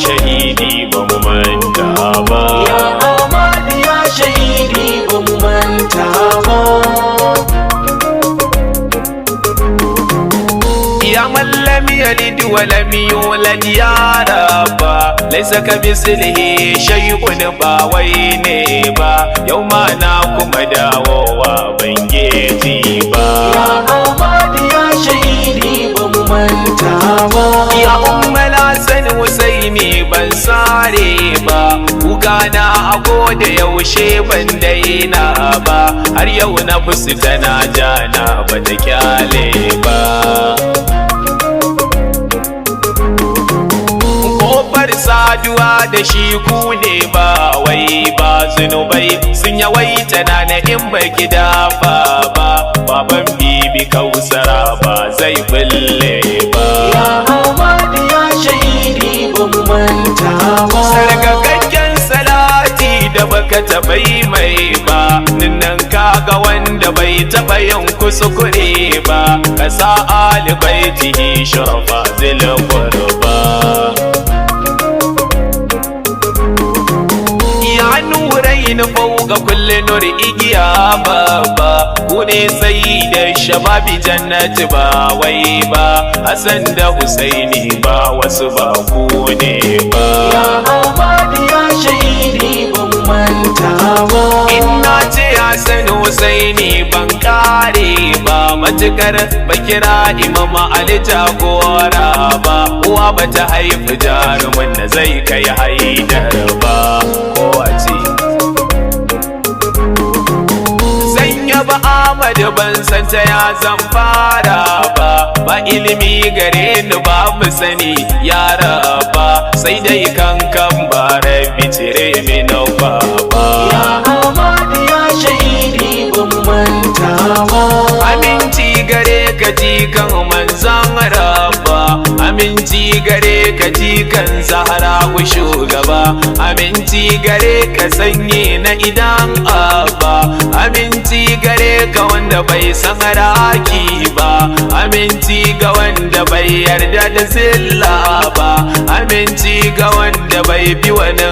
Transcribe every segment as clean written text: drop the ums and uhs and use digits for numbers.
shahidi ba mu manta ba. Ya Ahmad ya shahidi ba mu manta ba. Ya man lam yalid wa lam yulad ya rabba, laysa kamithlihi shay'un ba wai ne ba, yau ma na kuma dawowa ban geji ba. Ya Ahmad ya shahidi ba mu manta ba. Ya Ummul Hasan Husaini ban sare ba, kuka na a da yaushe ban daina ba, har yau na fuska na jana ba ta kyale ba. Kofar saduwa da shi ku ne ba wai ba, zunubai sun yawaita na in baki dafa ba, baban bibi Kausara ba zai bulle ba. Ya Ahmad ya shahidi ba mu manta ba. Sarkakakken salati da baka taɓa yi mai ba, nan kaga wanda bai taɓa yin kuskure ba, ka sa ali baitihi sharafa zil qurba. Ya nurain fauka kulli nur igiya babba, ku ne sai da shababi jannati ba wai ba, Hassan da Husaini ba wasu ba ku ne ba. Ya Ahmad ya shahidi ba mu manta ba. Inna ce Hassan Husaini ban kare ba, matukar bakira Imam Ali jagora ba, uwa bata haifi jarumin da zai kai Haidar ba. Ba Ahmad ban san ta ya zan fara ba, ba ilimi gare ni ba mu sani ya raba, sai dai kankan ba rabi cire min ba. Ya Ahmad ya shahidi ba mu manta ba. Aminci gare ka jikan manzan rabba, aminci gare ka jikan Zahra ku shugaba, aminci gare ka sanye na idan abba, aminci gare ka wanda bai san raki ba, aminci ga wanda bai yarda da zilla ba, aminci ga wanda bai bi wani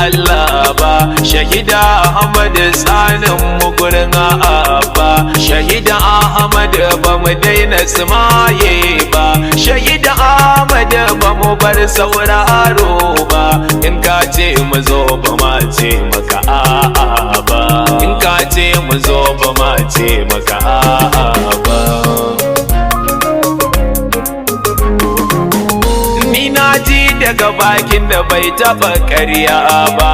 Allah ba, shahida Ahmad tsanin mu gurin abba, shahida Ahmad ba mu daina sumaye ba, shahida Ahmad ba mu bar sauraro ba, in ka ce mu zo ba ma ce maka a'a ba, in ka ce mu zo ba ma ce maka a'a ba. Ni na ji daga bakin da bai taba ƙarya ba,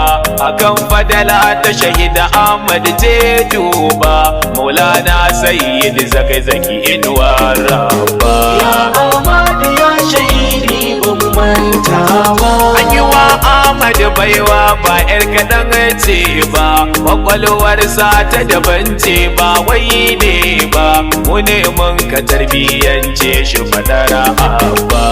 akan fadala ta shahida Ahmad je duba, Maulana Sayyid Zakzaki Inuwar Rabba. Ya Ahmad ya shahidi ba mu manta ba. An yi wa Ahmad baiwa ba 'yar kaɗan ce ba, kwakwalwarsa ta daban ce ba wai ne ba, mu ne mun ka tarbiyyance shi fadara abba.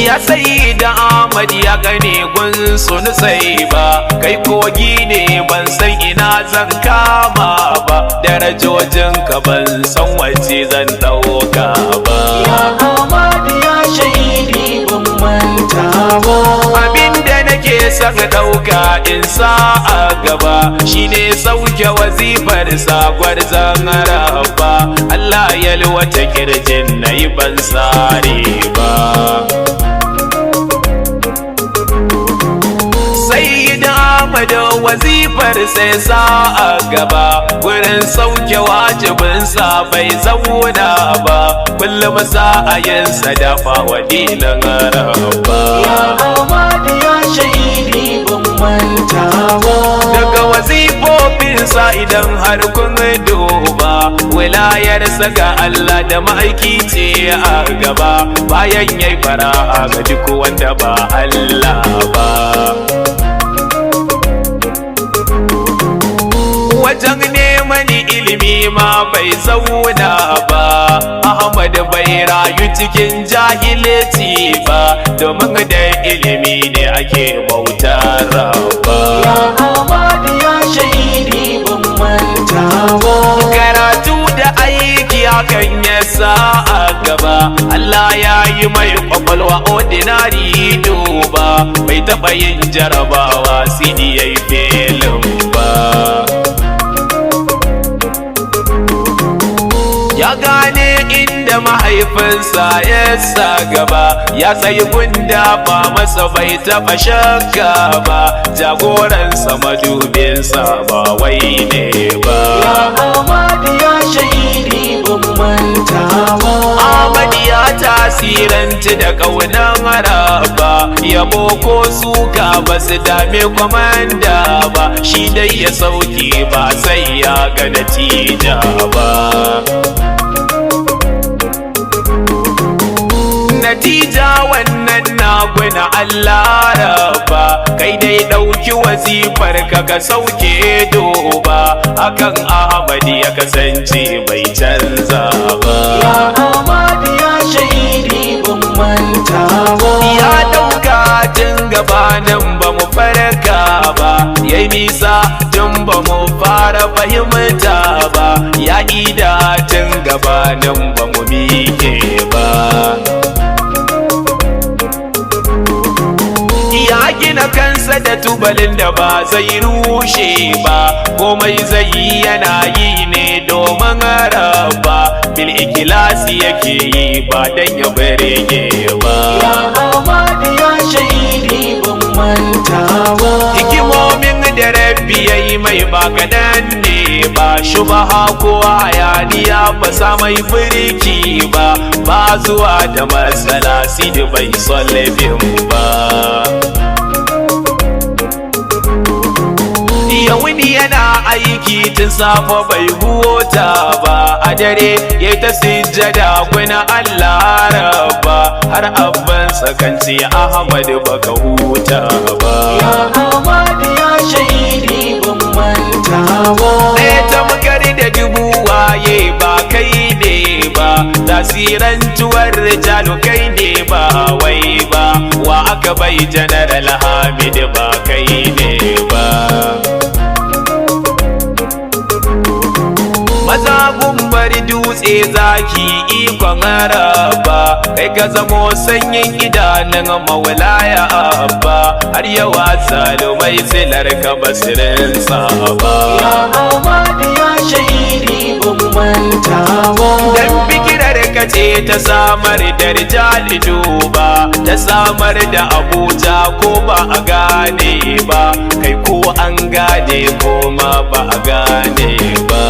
Ya sai da Ahmad ya gane gun sun sai ba, kai kogi ne ban san ina zan kama ba, darajojin ka ban san wace zan ɗauka ba. Ya Ahmad ya shahidi ba mu manta ba. Abinda nake son ɗauka in sa a gaba, shine sauke wazifar sagwar zan rabba, Allah ya lwata kirjin na yi ban sare ba. Ahmad wazifar sai sa a gaba, wurin sauke wajibinsa bai zauna ba, kullum sa'ayinsa dafa wa dinin rabba. Ya Ahmad ya shahidi ba mu manta ba. Daga wazifofinsa idan har kun duba, wilayarsa ga Allah da ma'aiki ce a gaba, bayan yayi fara'a ga duk wanda ba Allah ba. Wajen neman ilimi ma bai zauna ba, Ahmad bai rayu cikin jahilci ba, domin da ilimi ne ake bautar rabba. Ya Ahmad ya shahidi ba mu manta ba. Karatu da aiki hakan ya sa a gaba, Allah ya yi mai kwakwalwa ordinary duba, bai taɓa yin jarabawa sidi ya yi felin ba. Ya gane inda mahaifinsa ya sa gaba, ya sayi gunda ba masa bai taɓa shakka ba, jagoransa madubinsa ba wai ne ba. Ya Ahmadu ya shahidi ban manta ba. Ahmadu ya tasiranci da ƙaunar Araba, yabo ko suka ba su dame kwamanda ba, shi dai ya sauke ba sai ya ga natija ba. Natija wannan na gwana Allah Rabba, kai dai ɗauki wazifar ka sauke doba, hakan Ahmad ya kasance bai canza ba. Ya Ahmadu ya shahidi ban manta ba. Ya ɗauka tun gabanin ba mu farka ba, yayi nisa tun ba mu fara fahimta ba, ya ida tun gabanin ba mu miƙe ba. Ya gina kansa da tubalin da ba zai rushe ba, komai zai yi yana yi ne domin Rabba, bil ikilasi yake yi ba dan ya barege ba. Ya Ahmadu ya shahidi ban manta ba. Hikimomin da Rabbi ya yi mai ba kaɗan ne ba, shubaha ko hayaniya ba sa mai birki ba, ba zuwa da matsala sidi bai son laifin ba. Yawuni yana aiki tun safa bai huta ba, a dare ya ta sujjada kuna Allah Rabba, har abban sakanci Ahmad baka huta ba. Ya Ahmadu ya shahidi ban manta ba. Ɗaya tamkar da dubu waye ba kai ne ba, tasirantuwar rijalu kai ne ba wai ba, wa aka bai General Hamid ba kai ne ba. Maza bari dutse zaki ikon Rabba, kai ka zamo sanyin idanun maulaya Abba, har yawa salumai silar ka basirin saba. Ya Ahmadu ya shahidi ban manta ba. Dan fikirar ka ce ta samar da rijali duba, ta samar da Abuja ko ba a gane ba, kai ko an gane ko ma ba a gane ba.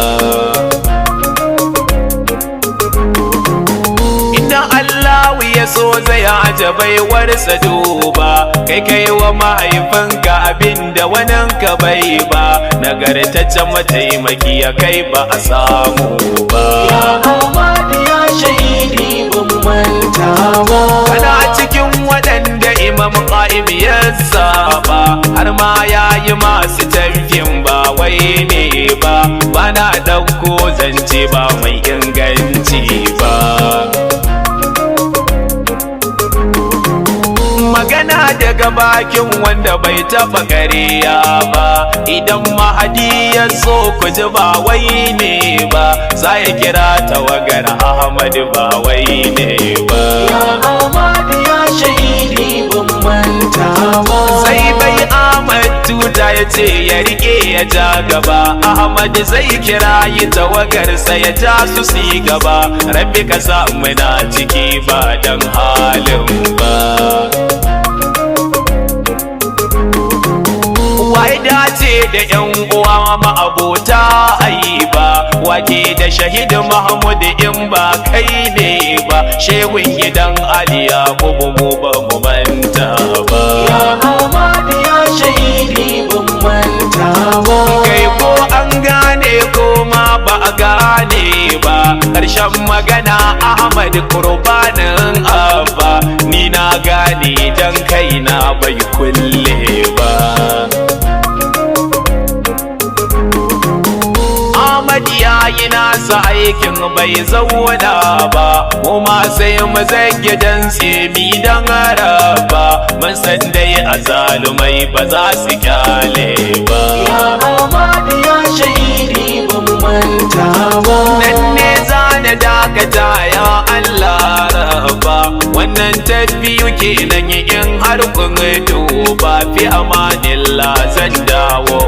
Allahu ya so zai haja baiwarsa duba, kai kai wa mahaifinka abinda wanan ka bai ba, nagartaccen mataimaki ya kai ba a samu ba. Ya Ahmadu ya shahidi ban manta ba. Kana cikin waɗanda Imam Qa'im ya saba, har ma ya yi masu tamkin ba wai ne ba, bana ɗauko zance ba mai inganci ba. Magana daga bakin wanda bai taɓa ƙarya ba, idan Mahadi ya so ku ji ba wai ne ba, za ya kira tawagar Ahmad ba wai ne ba. Ya Ahmadu ya shahidi ban manta ba. Sai bai Ahmad tuta ya ce ya rike ya ja gaba, Ahmad zai kira yi tawagarsa ya ja su si gaba, rabbi ka sa muna ciki ba dan halin ba. Wai dace da yan uwa ma'abota aiba, wake da shahid Mahmud in ba kai ne ba, shehun gidan Ali Yakubu mu ba mu manta ba. Ya Ahmadu ya shahidi ban manta ba. Kai ko an gane ko ma ba a gane ba, ƙarshen magana Ahmad kurbanin Abba, ni na gane dan kaina bai kulle ba. Ahmad ya yi nasa aikin bai zauna ba, mu ma sai mu zage dan mi dan Rabba, mun san dai azalumai ba za su kyale ba. Ya Ahmadu ya shahidi ban manta ba. Nan ne za na dakata ya Allah amanillah zan dawo